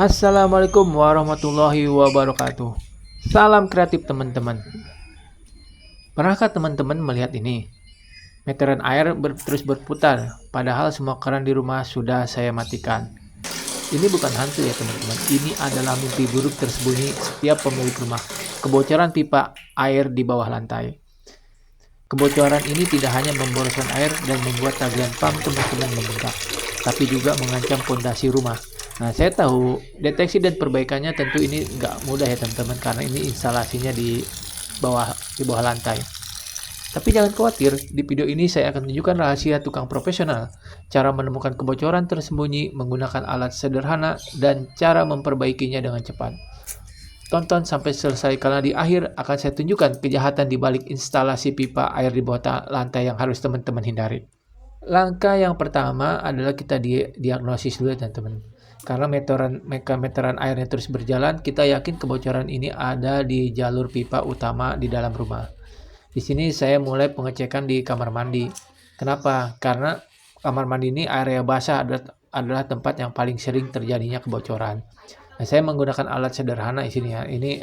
Assalamualaikum warahmatullahi wabarakatuh. Salam kreatif teman-teman. Pernahkah teman-teman melihat ini? Meteran air terus berputar, padahal semua keran di rumah sudah saya matikan. Ini bukan hantu ya teman-teman, ini adalah mimpi buruk tersembunyi setiap pemilik rumah. Kebocoran pipa air di bawah lantai. Kebocoran ini tidak hanya memboroskan air dan membuat tagihan PAM teman-teman membengkak, tapi juga mengancam fondasi rumah. Nah, saya tahu deteksi dan perbaikannya tentu ini nggak mudah ya teman-teman, karena ini instalasinya bawah di bawah lantai. Tapi jangan khawatir, di video ini saya akan tunjukkan rahasia tukang profesional, cara menemukan kebocoran tersembunyi menggunakan alat sederhana, dan cara memperbaikinya dengan cepat. Tonton sampai selesai karena di akhir akan saya tunjukkan kejahatan di balik instalasi pipa air di bawah lantai yang harus teman-teman hindari. Langkah yang pertama adalah kita diagnosis dulu ya teman-teman. Karena meteran airnya terus berjalan, kita yakin kebocoran ini ada di jalur pipa utama di dalam rumah. Di sini saya mulai pengecekan di kamar mandi. Kenapa? Karena kamar mandi ini area basah adalah tempat yang paling sering terjadinya kebocoran. Nah, saya menggunakan alat sederhana di sini ya. Ini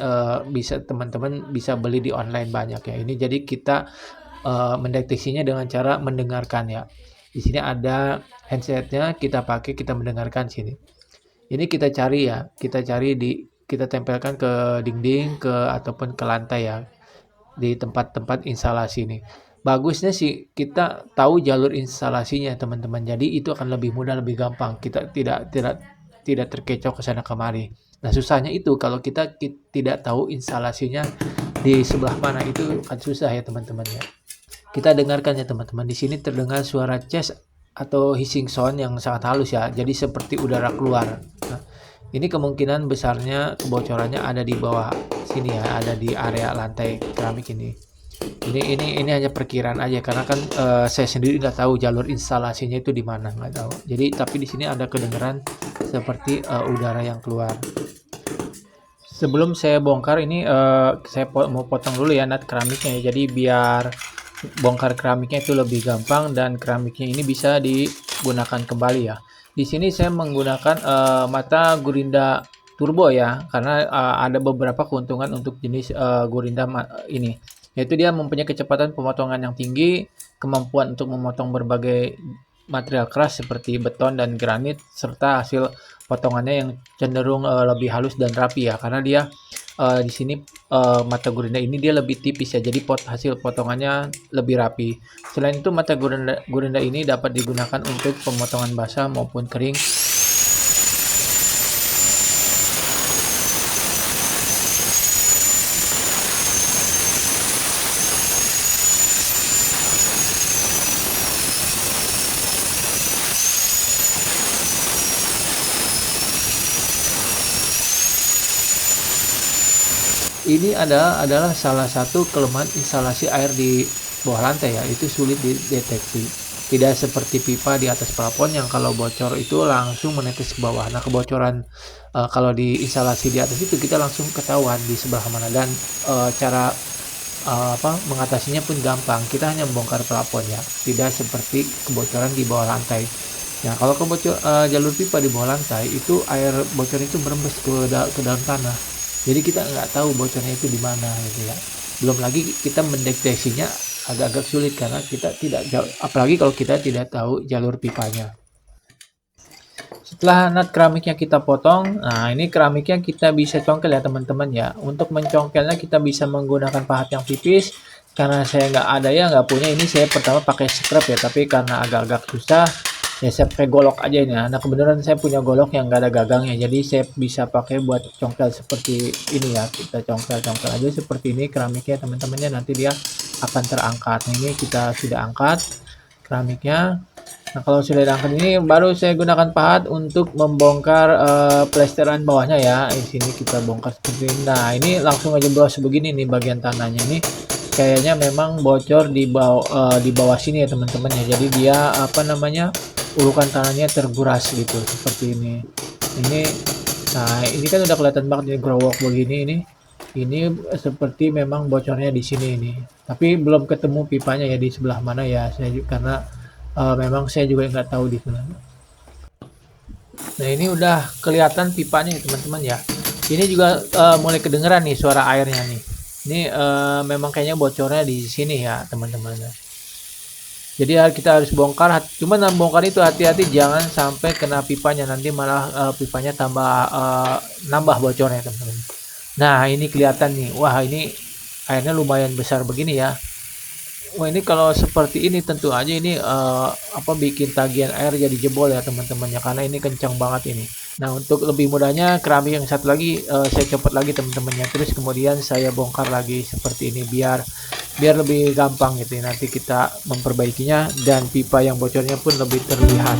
bisa teman-teman bisa beli di online banyak ya. Ini jadi kita mendeteksinya dengan cara mendengarkan ya. Di sini ada headsetnya, kita pakai, kita mendengarkan sini. Ini kita cari ya, kita tempelkan ke dinding, ataupun ke lantai ya, di tempat-tempat instalasi ini. Bagusnya sih kita tahu jalur instalasinya teman-teman. Jadi itu akan lebih mudah, lebih gampang. Kita tidak terkecoh ke sana kemari. Nah, susahnya itu kalau kita tidak tahu instalasinya di sebelah mana, itu akan susah ya teman-teman ya. Kita dengarkan ya teman-teman. Di sini terdengar suara ces atau hissing sound yang sangat halus ya. Jadi seperti udara keluar. Nah, ini kemungkinan besarnya kebocorannya ada di bawah sini ya, ada di area lantai keramik ini. Ini hanya perkiraan aja karena kan saya sendiri nggak tahu jalur instalasinya itu di mana, nggak tahu. Jadi tapi di sini ada kedengaran seperti udara yang keluar. Sebelum saya bongkar ini saya mau potong dulu ya nut keramiknya ya. Jadi biar bongkar keramiknya itu lebih gampang dan keramiknya ini bisa digunakan kembali ya. Di sini saya menggunakan mata Gurinda Turbo ya, karena ada beberapa keuntungan untuk jenis Gurinda ini, yaitu dia mempunyai kecepatan pemotongan yang tinggi, kemampuan untuk memotong berbagai material keras seperti beton dan granit, serta hasil potongannya yang cenderung lebih halus dan rapi ya, karena dia di sini mata Gurinda ini dia lebih tipis ya, jadi hasil potongannya lebih rapi. Selain itu mata Gurinda ini dapat digunakan untuk pemotongan basah maupun kering. Ini adalah salah satu kelemahan instalasi air di bawah lantai ya, itu sulit dideteksi. Tidak seperti pipa di atas plafon yang kalau bocor itu langsung menetes ke bawah. Nah, kebocoran kalau di instalasi di atas itu kita langsung ketahuan di sebelah mana, dan cara mengatasinya pun gampang. Kita hanya membongkar plafon ya, tidak seperti kebocoran di bawah lantai. Nah, kalau jalur pipa di bawah lantai itu air bocor itu merembes ke dalam tanah. Jadi kita nggak tahu bocornya itu di mana gitu ya. Belum lagi kita mendeteksinya agak-agak sulit karena kita tidak apalagi kalau kita tidak tahu jalur pipanya. Setelah nut keramiknya kita potong, nah ini keramiknya kita bisa congkel ya teman-teman ya. Untuk mencongkelnya kita bisa menggunakan pahat yang tipis. Karena saya nggak ada ya, nggak punya, ini saya pertama pakai scrap ya, tapi karena agak-agak susah ya saya pakai golok aja ini. Nah kebetulan saya punya golok yang nggak ada gagangnya, jadi saya bisa pakai buat congkel seperti ini ya. Kita congkel aja seperti ini keramiknya teman-temannya, nanti dia akan terangkat. Nah, ini kita sudah angkat keramiknya. Nah kalau sudah diangkat ini baru saya gunakan pahat untuk membongkar plesteran bawahnya ya. Di sini kita bongkar seperti ini. Nah ini langsung aja bros begini nih bagian tanahnya ini. Kayaknya memang bocor di bawah sini ya teman-teman ya. Jadi dia urukan tanahnya terguras gitu seperti ini. Nah ini kan udah kelihatan banget ini growok begini ini. Ini seperti memang bocornya di sini ini. Tapi belum ketemu pipanya ya di sebelah mana ya. Karena memang saya juga nggak tahu di sana. Nah, ini udah kelihatan pipanya ya teman-teman ya. Ini juga mulai kedengeran nih suara airnya nih. Ini memang kayaknya bocornya di sini ya teman-teman. Jadi kita harus bongkar. Cuman dalam bongkar itu hati-hati jangan sampai kena pipanya, nanti malah pipanya tambah nambah bocornya teman-teman. Nah, ini kelihatan nih. Wah, ini airnya lumayan besar begini ya. Wah, ini kalau seperti ini tentu aja ini bikin tagihan air jadi jebol ya teman-teman ya, karena ini kencang banget ini. Nah, untuk lebih mudahnya keramik yang satu lagi saya copot lagi teman-temannya, terus kemudian saya bongkar lagi seperti ini biar biar lebih gampang gitu ya. Nanti kita memperbaikinya dan pipa yang bocornya pun lebih terlihat.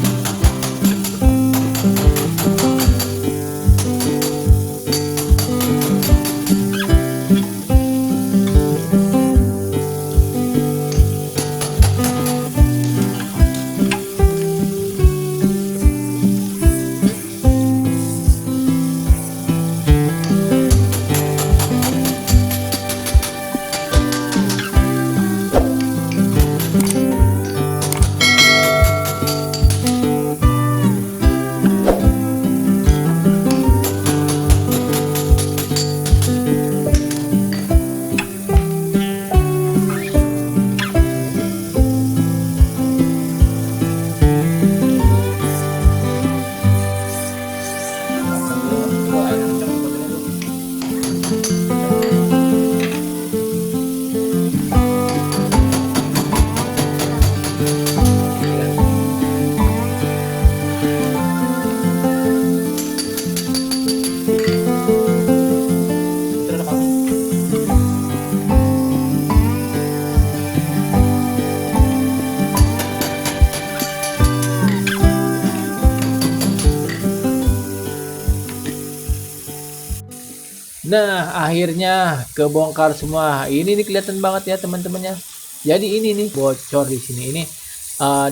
Nah, akhirnya kebongkar semua. Ini nih kelihatan banget ya teman-temannya. Jadi ini nih bocor di sini. Ini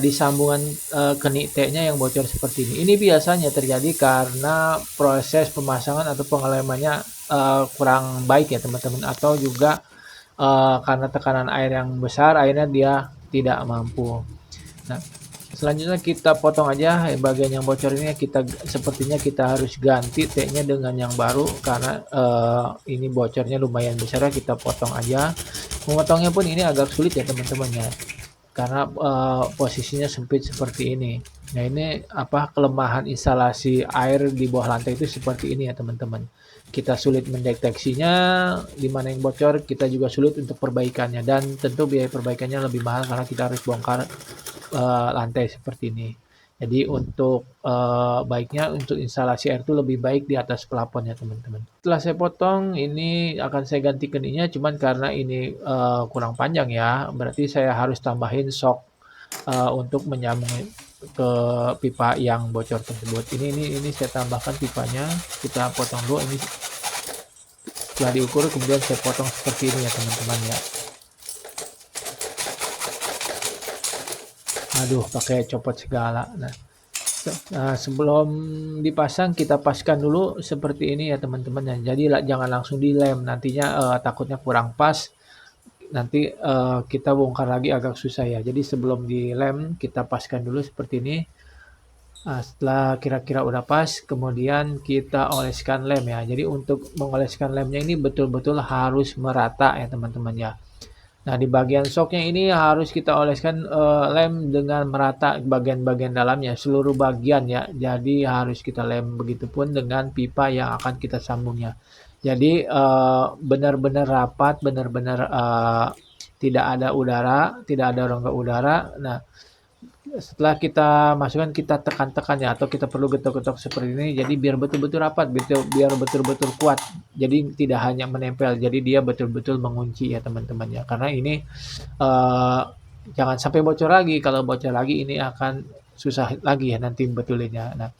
di sambungan kenik T-nya yang bocor seperti ini. Ini biasanya terjadi karena proses pemasangan atau pengelemannya kurang baik ya teman-teman, atau juga karena tekanan air yang besar, akhirnya dia tidak mampu. Nah, selanjutnya kita potong aja bagian yang bocor ini. Sepertinya kita harus ganti T-nya dengan yang baru karena ini bocornya lumayan besar ya. Kita potong aja. Memotongnya pun ini agak sulit ya teman-teman ya, karena posisinya sempit seperti ini. Nah, ini kelemahan instalasi air di bawah lantai itu seperti ini ya teman-teman. Kita sulit mendeteksinya di mana yang bocor, kita juga sulit untuk perbaikannya, dan tentu biaya perbaikannya lebih mahal karena kita harus bongkar lantai seperti ini. Jadi untuk baiknya untuk instalasi air itu lebih baik di atas plafon ya teman-teman. Setelah saya potong, ini akan saya ganti keniknya, cuman karena ini kurang panjang ya, berarti saya harus tambahin sok untuk menyambung ke pipa yang bocor tersebut. Ini saya tambahkan pipanya, kita potong dulu. Ini setelah diukur kemudian saya potong seperti ini ya teman-teman ya. Aduh, pakai copot segala. Nah, sebelum dipasang kita paskan dulu seperti ini ya teman-teman ya. Jadi jangan langsung dilem, nantinya takutnya kurang pas. Nanti kita bongkar lagi agak susah ya. Jadi sebelum dilem kita paskan dulu seperti ini. Setelah kira-kira udah pas, kemudian kita oleskan lem ya. Jadi untuk mengoleskan lemnya ini betul-betul harus merata ya teman-teman ya. Nah, di bagian shocknya ini harus kita oleskan lem dengan merata bagian-bagian dalamnya, seluruh bagian ya. Jadi harus kita lem, begitupun dengan pipa yang akan kita sambungnya. Jadi benar-benar rapat, benar-benar tidak ada udara, tidak ada rongga udara. Nah, setelah kita masukkan, kita tekan-tekan ya, atau kita perlu getok-getok seperti ini. Jadi biar betul-betul rapat, biar betul-betul kuat. Jadi tidak hanya menempel, jadi dia betul-betul mengunci ya teman-teman ya. Karena ini jangan sampai bocor lagi. Kalau bocor lagi ini akan susah lagi ya nanti betulinnya. Nah,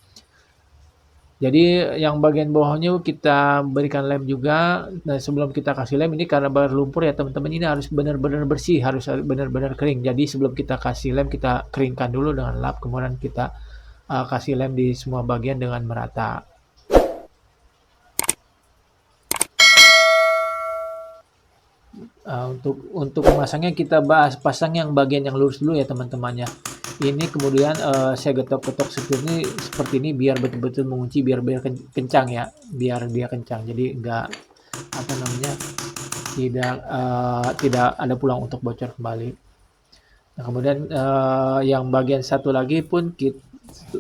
jadi yang bagian bawahnya kita berikan lem juga. Nah, sebelum kita kasih lem ini karena berlumpur ya teman-teman, ini harus benar-benar bersih, harus benar-benar kering. Jadi sebelum kita kasih lem kita keringkan dulu dengan lap, kemudian kita kasih lem di semua bagian dengan merata. Untuk memasangnya kita pasang yang bagian yang lurus dulu ya teman-teman ya. Ini kemudian saya getok-getok seperti ini biar betul-betul mengunci, biar kencang ya, biar dia kencang. Jadi enggak apa namanya, tidak ada peluang untuk bocor kembali. Nah, kemudian yang bagian satu lagi pun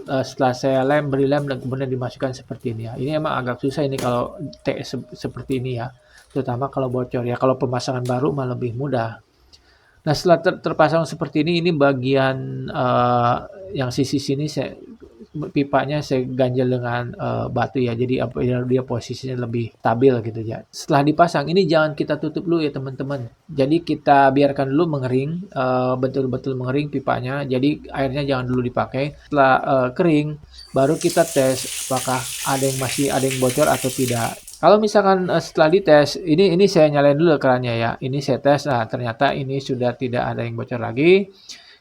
setelah saya beri lem dan kemudian dimasukkan seperti ini ya. Ini emang agak susah ini kalau seperti ini ya, terutama kalau bocor ya. Kalau pemasangan baru mah lebih mudah. Nah, setelah terpasang seperti ini bagian yang sisi sini pipanya saya ganjel dengan batu ya. Jadi apa ya, dia posisinya lebih stabil gitu ya. Setelah dipasang ini jangan kita tutup dulu ya teman-teman. Jadi kita biarkan dulu mengering, betul-betul mengering pipanya. Jadi airnya jangan dulu dipakai. Setelah kering baru kita tes apakah masih ada yang bocor atau tidak. Kalau misalkan setelah dites, ini saya nyalain dulu kerannya ya. Ini saya tes, nah ternyata ini sudah tidak ada yang bocor lagi.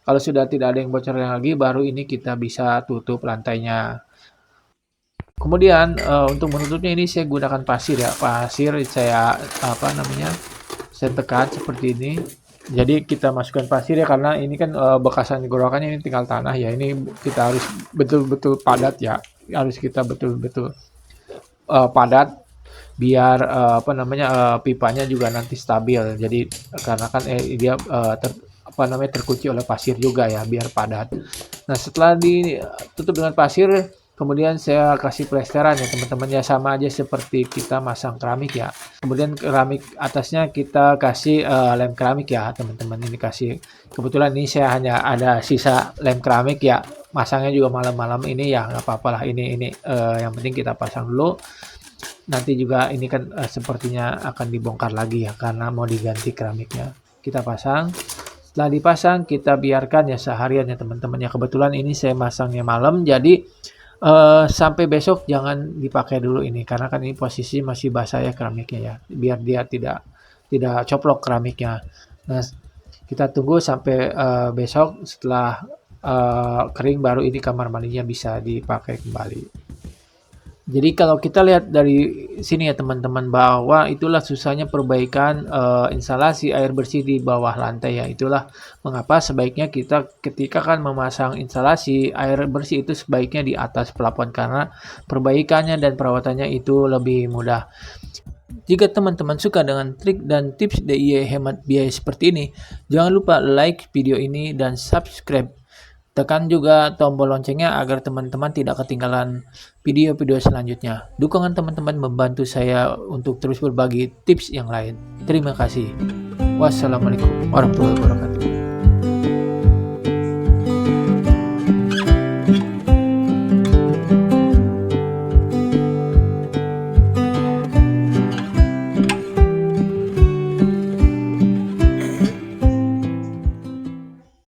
Kalau sudah tidak ada yang bocor lagi, baru ini kita bisa tutup lantainya. Kemudian untuk menutupnya ini saya gunakan pasir ya. Pasir saya apa namanya? Saya tekan seperti ini. Jadi kita masukkan pasir ya karena ini kan bekasan gorokannya ini tinggal tanah ya. Ini kita harus betul-betul padat ya. Harus kita betul-betul padat biar apa namanya pipanya juga nanti stabil. Jadi karena kan dia apa namanya terkunci oleh pasir juga ya biar padat. Nah, setelah ditutup dengan pasir, kemudian saya kasih plesteran ya teman-teman ya, sama aja seperti kita masang keramik ya. Kemudian keramik atasnya kita kasih lem keramik ya teman-teman. Ini kasih, kebetulan ini saya hanya ada sisa lem keramik ya. Masangnya juga malam-malam ini ya nggak apa-apa lah, ini yang penting kita pasang dulu. Nanti juga ini kan sepertinya akan dibongkar lagi ya karena mau diganti keramiknya. Kita pasang. Setelah dipasang kita biarkan ya seharian ya teman-teman ya. Kebetulan ini saya masangnya malam, jadi sampai besok jangan dipakai dulu ini karena kan ini posisi masih basah ya keramiknya ya. Biar dia tidak coplok keramiknya. Nah, kita tunggu sampai besok setelah kering baru ini kamar mandinya bisa dipakai kembali. Jadi kalau kita lihat dari sini ya teman-teman bahwa itulah susahnya perbaikan instalasi air bersih di bawah lantai ya. Itulah mengapa sebaiknya kita ketika kan memasang instalasi air bersih itu sebaiknya di atas plafon karena perbaikannya dan perawatannya itu lebih mudah. Jika teman-teman suka dengan trik dan tips DIY hemat biaya seperti ini, jangan lupa like video ini dan subscribe. Tekan juga tombol loncengnya agar teman-teman tidak ketinggalan video-video selanjutnya. Dukungan teman-teman membantu saya untuk terus berbagi tips yang lain. Terima kasih. Wassalamualaikum warahmatullahi wabarakatuh.